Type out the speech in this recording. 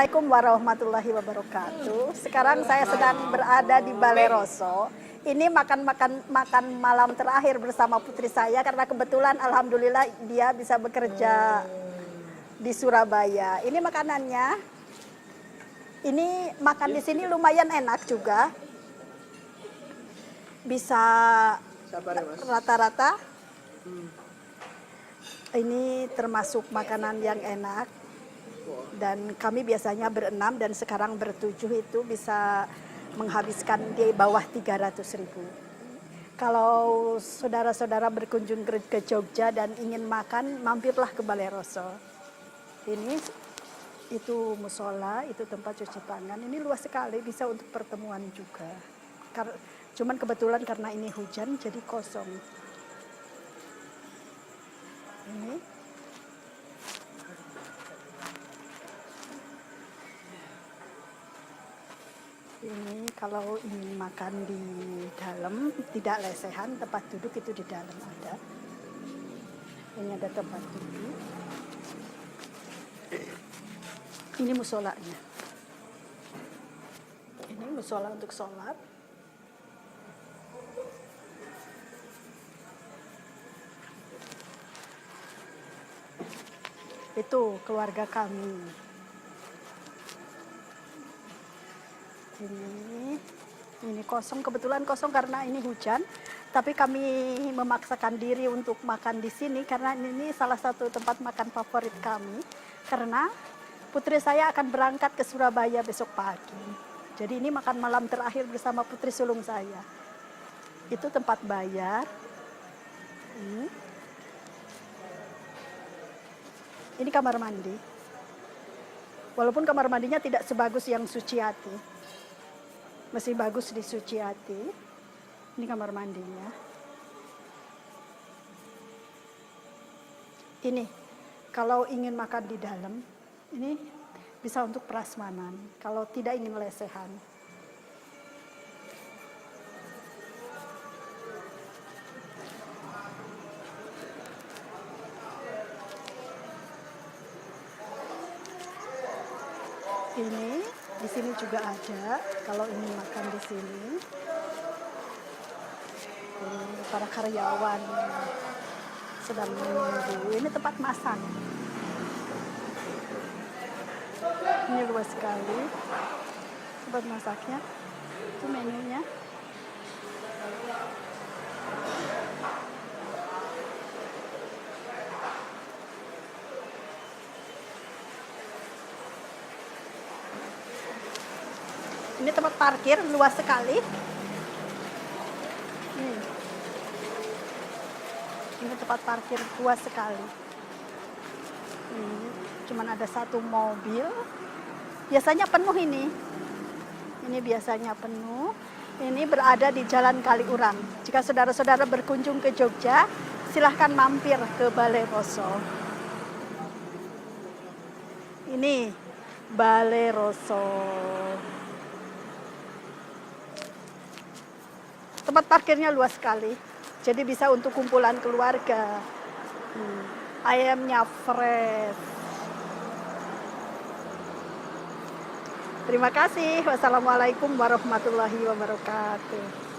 Assalamualaikum warahmatullahi wabarakatuh. Sekarang saya sedang berada di Balai Roso. Ini makan malam terakhir bersama putri saya karena kebetulan alhamdulillah dia bisa bekerja di Surabaya. Ini makanannya. Ini makan di sini lumayan enak juga. Bisa rata-rata. Ini termasuk makanan yang enak. Dan kami biasanya berenam dan sekarang bertujuh itu bisa menghabiskan di bawah 300.000. Kalau saudara-saudara berkunjung ke Jogja dan ingin makan, mampirlah ke Balai Roso. Ini itu musola, itu tempat cuci tangan. Ini luas sekali, bisa untuk pertemuan juga. Cuman kebetulan karena ini hujan jadi kosong. Ini kalau ingin makan di dalam, tidak lesehan, tempat duduk itu di dalam ada. Ini ada tempat duduk. Ini musolanya. Ini musola untuk sholat. Itu keluarga kami. Ini kosong, kebetulan kosong karena ini hujan, tapi kami memaksakan diri untuk makan di sini karena ini salah satu tempat makan favorit kami, karena putri saya akan berangkat ke Surabaya besok pagi. Jadi ini makan malam terakhir bersama putri sulung saya. Itu tempat bayar. Ini kamar mandi. Walaupun kamar mandinya tidak sebagus yang Suciati. Masih bagus di Suciati. Ini kamar mandinya. Ini kalau ingin makan di dalam, ini bisa untuk prasmanan. Kalau tidak ingin lesehan. Ini di sini juga ada, kalau ingin makan di sini. Ini para karyawan sedang menunggu. Ini tempat masak. Ini luas sekali tempat masaknya. Itu menunya. Ini tempat parkir luas sekali. Ini tempat parkir luas sekali. Cuman ada satu mobil. Biasanya penuh ini. Ini biasanya penuh. Ini berada di Jalan Kaliurang. Jika saudara-saudara berkunjung ke Jogja, silahkan mampir ke Balai Roso. Ini Balai Roso. Tempat parkirnya luas sekali, jadi bisa untuk kumpulan keluarga. Ayamnya fresh. Terima kasih. Wassalamualaikum warahmatullahi wabarakatuh.